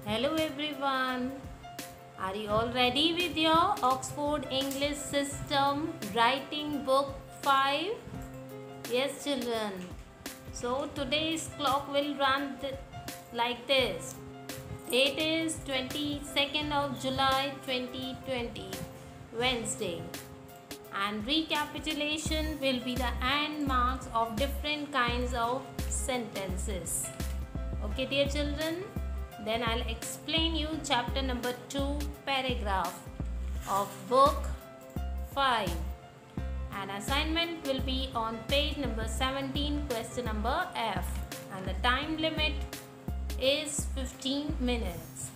Hello everyone. Are you all ready with your Oxford English System writing book 5? Yes children. So today's clock will run like this. Date is 22nd of July 2020, Wednesday. And recapitulation will be the end marks of different kinds of sentences. Okay dear children. Then I'll explain you chapter number 2 paragraph of book 5. And assignment will be on page number 17, question number F. And the time limit is 15 minutes.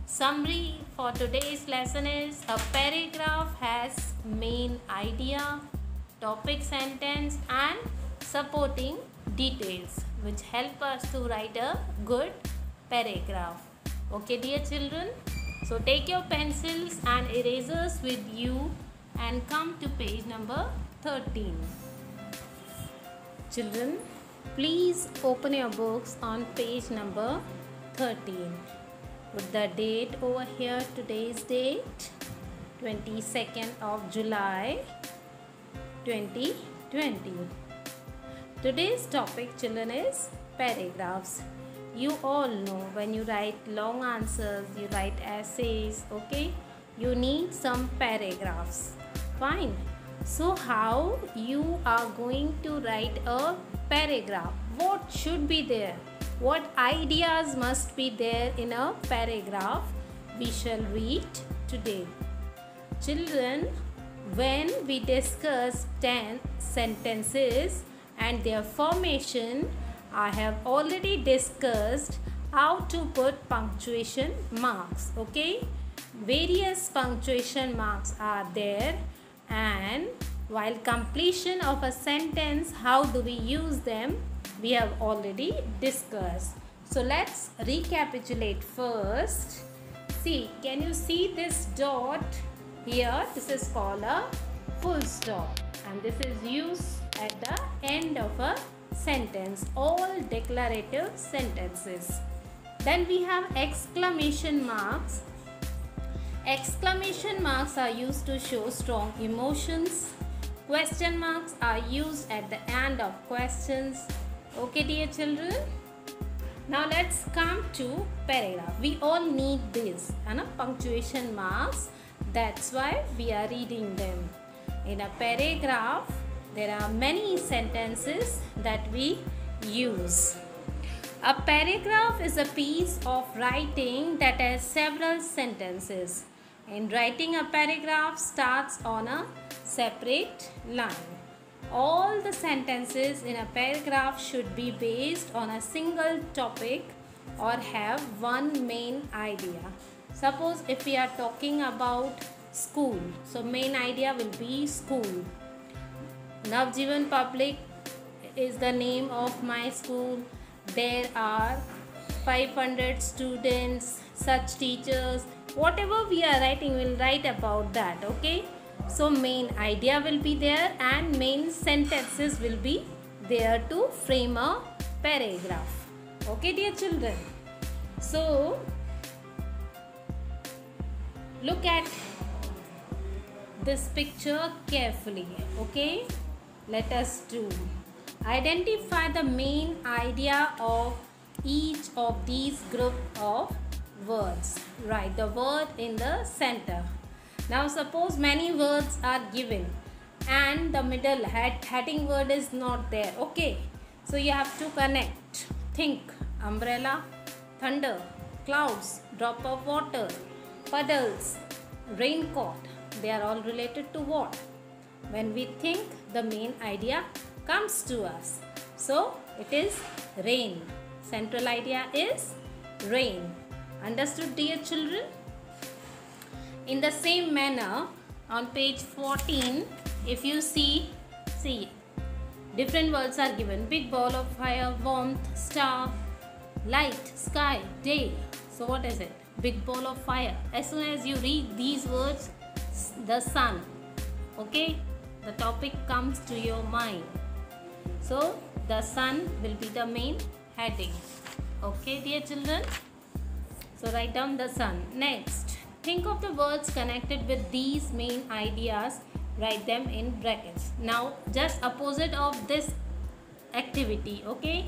Summary for today's lesson is: a paragraph has main idea, topic, sentence and supporting details which help us to write a good paragraph. Okay dear children, so take your pencils and erasers with you and come to page number 13. Children, please open your books on page number 13. Put the date over here, today's date 22nd of July 2020. Today's topic children is paragraphs. You all know when you write long answers, you write essays, okay, you need some paragraphs. Fine. So how you are going to write a paragraph? What should be there? What ideas must be there in a paragraph? We shall read today. Children, when we discuss 10 sentences and their formation, I have already discussed how to put punctuation marks. Okay, various punctuation marks are there, and while completion of a sentence, how do we use them, we have already discussed. So let's recapitulate first. See, can you see this dot here? This is called a full stop, and this is used at the end of a sentence, all declarative sentences. Then we have exclamation marks. Exclamation marks are used to show strong emotions. Question marks are used at the end of questions. Okay dear children, now let's come to paragraph. We all need this and punctuation marks, that's why we are reading them. In a paragraph there are many sentences that we use. A paragraph is a piece of writing that has several sentences. And writing a paragraph starts on a separate line. All the sentences in a paragraph should be based on a single topic or have one main idea. Suppose if we are talking about school, so main idea will be school. Navjivan Public is the name of my school. There are 500 students, such teachers. Whatever we are writing, we'll write about that. Okay. So main idea will be there and main sentences will be there to frame a paragraph. Okay dear children. So look at this picture carefully. Okay. Let us do. Identify the main idea of each of these group of words. Write the word in the center. Now suppose many words are given and the middle heading word is not there. Okay. So you have to connect. Think umbrella, thunder, clouds, drop of water, puddles, raincoat. They are all related to what? When we think, the main idea comes to us. So it is rain. Central idea is rain. Understood dear children? In the same manner, on page 14, if you see different words are given. Big ball of fire, warmth, star, light, sky, day. So what is it? Big ball of fire. As soon as you read these words, the sun. Okay, the topic comes to your mind. So the sun will be the main heading. Okay dear children. So write down the sun. Next, think of the words connected with these main ideas. Write them in brackets. Now just opposite of this activity, okay?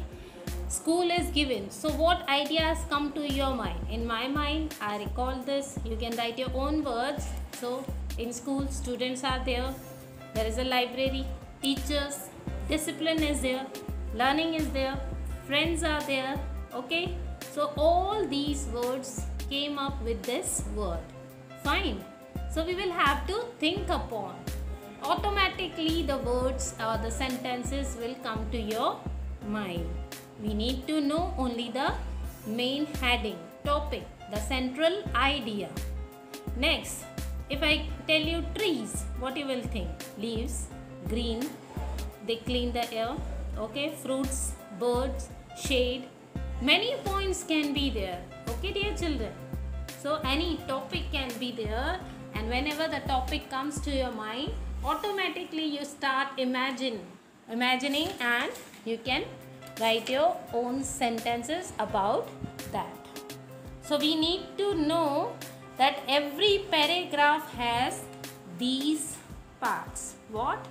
School is given. So what ideas come to your mind? In my mind, I recall this. You can write your own words. So in school, students are there. There is a library, teachers, discipline is there, learning is there, friends are there, okay? So all these words came up with this word. Fine. So we will have to think upon. Automatically the words or the sentences will come to your mind. We need to know only the main heading, topic, the central idea. Next, if I tell you trees, what you will think? Leaves, green, they clean the air, okay? Fruits, birds, shade. Many points can be there, okay dear children? So any topic can be there, and whenever the topic comes to your mind, automatically you start imagining and you can write your own sentences about that. So we need to know that every paragraph has these parts. What?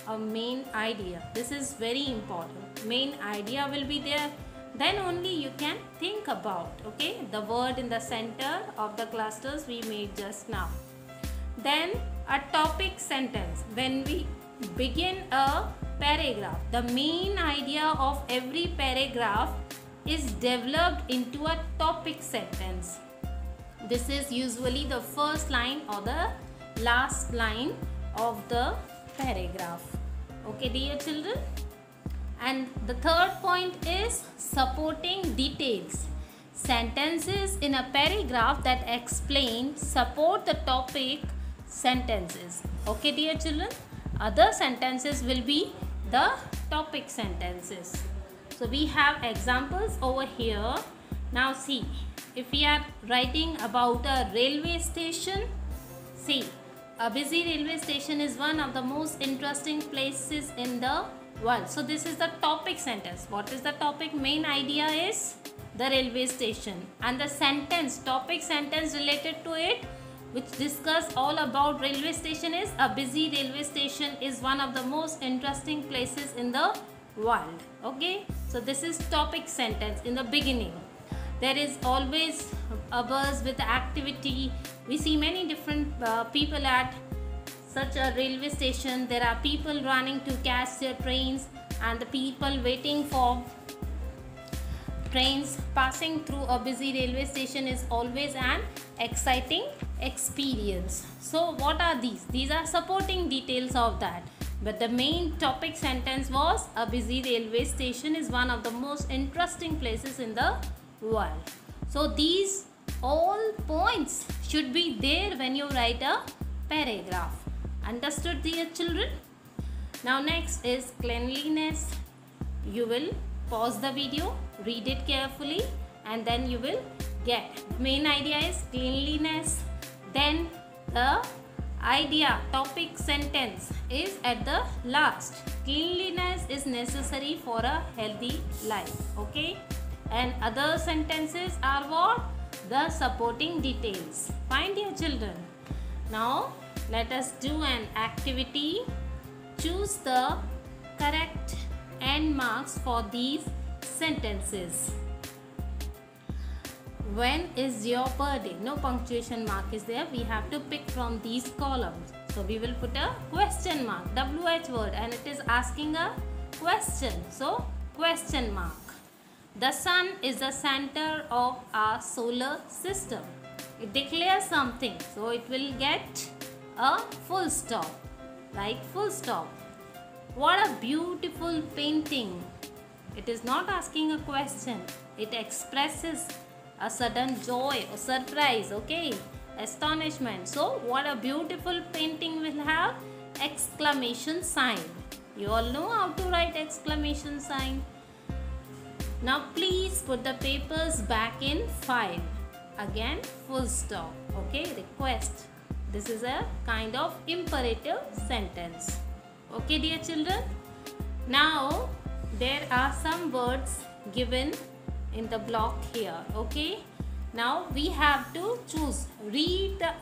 A main idea. This is very important. Main idea will be there. Then only you can think about, okay, the word in the center of the clusters we made just now. Then a topic sentence. When we begin a paragraph, the main idea of every paragraph is developed into a topic sentence. This is usually the first line or the last line of the paragraph. Okay dear children? And the third point is supporting details. Sentences in a paragraph that explain, support the topic sentences. Okay dear children? Other sentences will be the topic sentences. So we have examples over here. Now see, if we are writing about a railway station, see, a busy railway station is one of the most interesting places in the world. So this is the topic sentence. What is the topic? Main idea is the railway station, and the sentence, topic sentence related to it, which discuss all about railway station, is a busy railway station is one of the most interesting places in the world. Okay, so this is topic sentence in the beginning. There is always a buzz with activity. We see many different people at such a railway station. There are people running to catch their trains, and the people waiting for trains passing through a busy railway station is always an exciting experience. So what are these? These are supporting details of that. But the main topic sentence was a busy railway station is one of the most interesting places in the world. So these all points should be there when you write a paragraph. Understood dear children? Now next is cleanliness. You will pause the video, read it carefully, and then you will get. Main idea is cleanliness. Then the idea, topic sentence is at the last. Cleanliness is necessary for a healthy life. Okay? And other sentences are what? The supporting details. Fine dear children. Now let us do an activity. Choose the correct end marks for these sentences. When is your birthday? No punctuation mark is there. We have to pick from these columns. So we will put a question mark, WH word, and it is asking a question. So question mark. The sun is the center of our solar system. It declares something, so it will get a full stop. Right? Full stop. What a beautiful painting. It is not asking a question. It expresses a sudden joy or surprise, okay? Astonishment. So what a beautiful painting will have exclamation sign. You all know how to write exclamation sign. Now please put the papers back in file. Again full stop. Okay, request. This is a kind of imperative sentence. Okay dear children. Now there are some words given in the block here. Okay. Now we have to choose, read the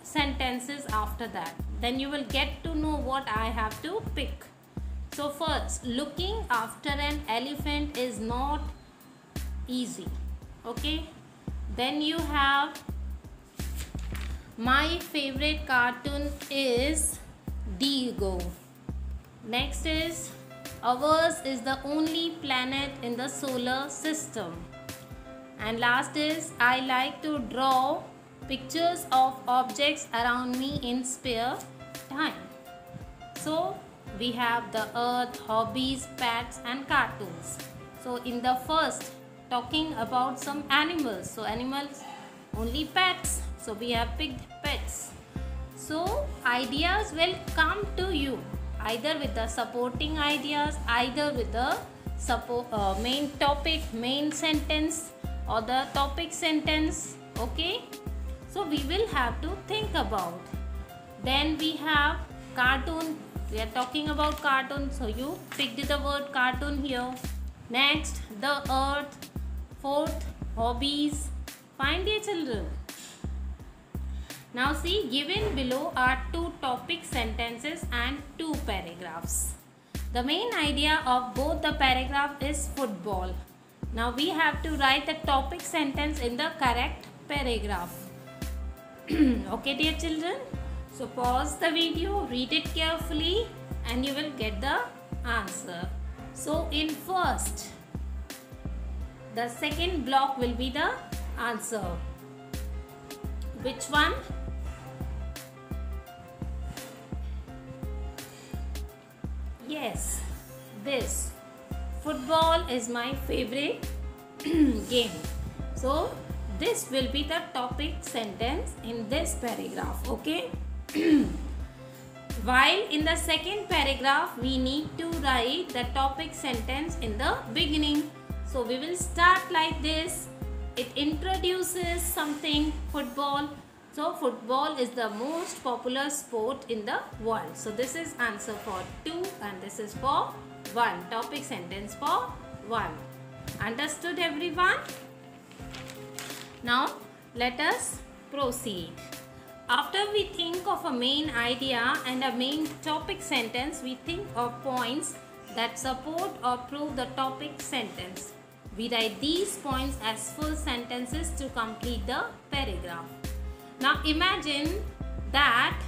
sentences after that. Then you will get to know what I have to pick. So first, looking after an elephant is not easy. Okay. Then you have, my favorite cartoon is Diego. Next is, ours is the only planet in the solar system. And last is, I like to draw pictures of objects around me in spare time. So we have the earth, hobbies, pets and cartoons. So in the first, talking about some animals. So animals, only pets. So we have picked pets. So ideas will come to you either with the supporting ideas, either with the main topic, main sentence or the topic sentence. Okay. So we will have to think about. Then we have cartoon. We are talking about cartoon. So you picked the word cartoon here. Next, the earth. Fourth, hobbies. Fine, dear children. Now see, given below are two topic sentences and two paragraphs. The main idea of both the paragraph is football. Now we have to write the topic sentence in the correct paragraph. Okay, dear children. So pause the video, read it carefully and you will get the answer. So in first, the second block will be the answer. Which one? Yes, this. Football is my favorite game. So this will be the topic sentence in this paragraph. Okay. While in the second paragraph we need to write the topic sentence in the beginning. So we will start like this. It introduces something, football. So football is the most popular sport in the world. So this is answer for 2 and this is for 1. Topic sentence for 1. Understood everyone? Now let us proceed. After we think of a main idea and a main topic sentence, we think of points that support or prove the topic sentence. We write these points as full sentences to complete the paragraph. Now imagine that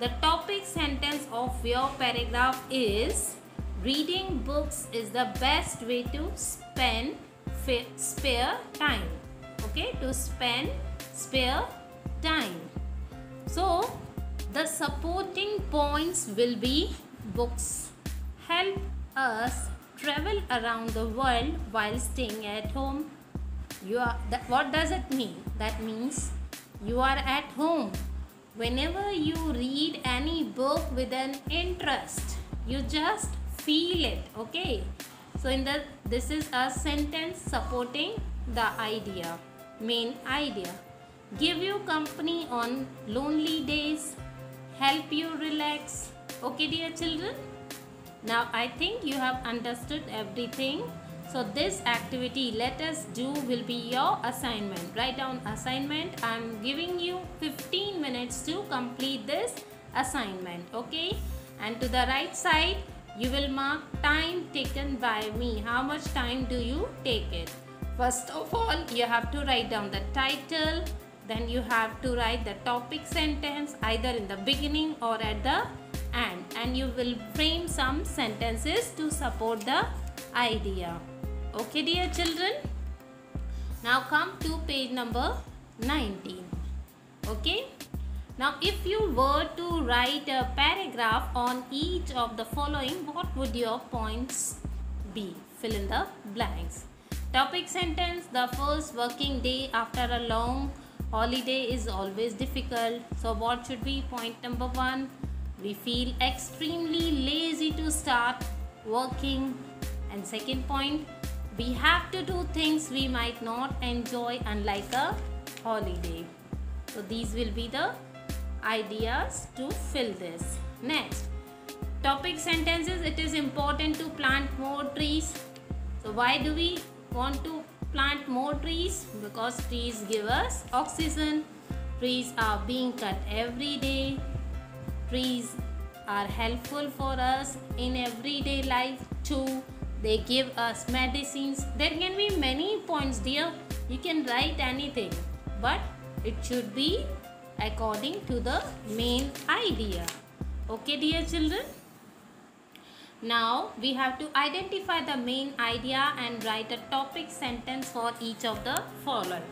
the topic sentence of your paragraph is, reading books is the best way to spend spare time. Okay, to spend spare time. So the supporting points will be, books help us travel around the world while staying at home. What does it mean? That means you are at home. Whenever you read any book with an interest, you just feel it. Okay. So this is a sentence supporting the idea, main idea. Give you company on lonely days, help you relax. Okay, dear children. Now I think you have understood everything. So this activity let us do will be your assignment. Write down assignment. I am giving you 15 minutes to complete this assignment. Okay. And to the right side you will mark time taken by me. How much time do you take it? First of all you have to write down the title. Then you have to write the topic sentence either in the beginning or at the end. And you will frame some sentences to support the idea. Okay, dear children. Now come to page number 19. Okay. Now if you were to write a paragraph on each of the following, what would your points be? Fill in the blanks. Topic sentence, the first working day after a long holiday is always difficult. So what should be point number 1? We feel extremely lazy to start working. And second point, we have to do things we might not enjoy unlike a holiday. So these will be the ideas to fill this. Next, topic sentences, it is important to plant more trees. So why do we want to plant more trees because trees give us oxygen. Trees are being cut every day. Trees are helpful for us in everyday life too. They give us medicines. There can be many points, dear. You can write anything, but it should be according to the main idea. Okay, dear children? Now we have to identify the main idea and write a topic sentence for each of the following.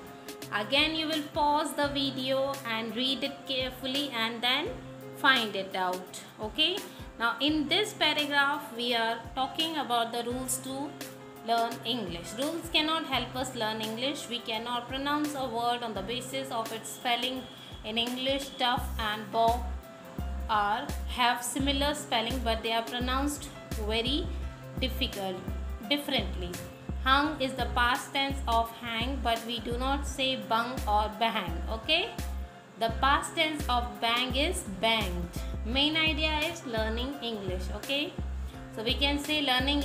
Again, you will pause the video and read it carefully and then find it out. Okay. Now in this paragraph we are talking about the rules to learn English. Rules cannot help us learn English. We cannot pronounce a word on the basis of its spelling. In English, tough and bow have similar spelling, but they are pronounced very differently. Hung is the past tense of hang, but we do not say bung or bang. Okay. The past tense of bang is banged. Main idea is learning English. Okay. So we can say learning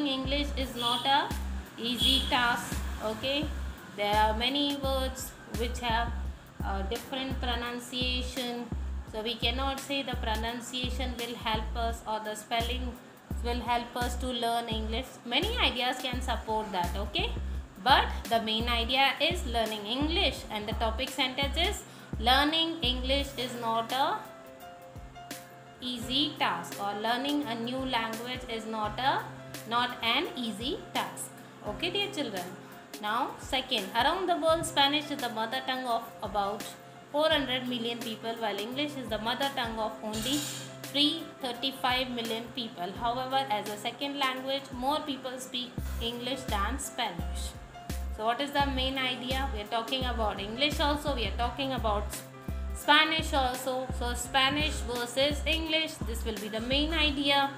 English is not a easy task. Okay. There are many words which have different pronunciation. So we cannot say the pronunciation will help us or the spelling will help us to learn English. Many ideas can support that. Okay. But the main idea is learning English, and the topic sentence is learning English is not a easy task, or learning a new language is not an easy task. Okay, dear children. Now second, around the world Spanish is the mother tongue of about 400 million people, while English is the mother tongue of only 335 million people. However, as a second language, more people speak English than Spanish. So what is the main idea? We are talking about English also, we are talking about Spanish also. So Spanish versus English, this will be the main idea.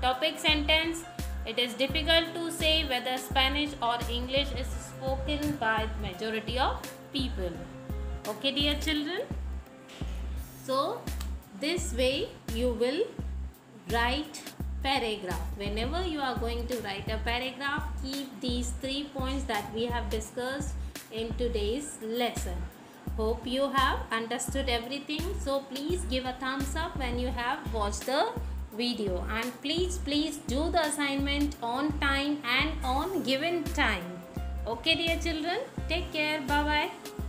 Topic sentence, it is difficult to say whether Spanish or English is spoken by majority of people. Okay, dear children. So this way you will write paragraph. Whenever you are going to write a paragraph, keep these 3 points that we have discussed in today's lesson. Hope you have understood everything. So please give a thumbs up when you have watched the video, and please do the assignment on time and on given time. Okay, dear children, take care. Bye bye.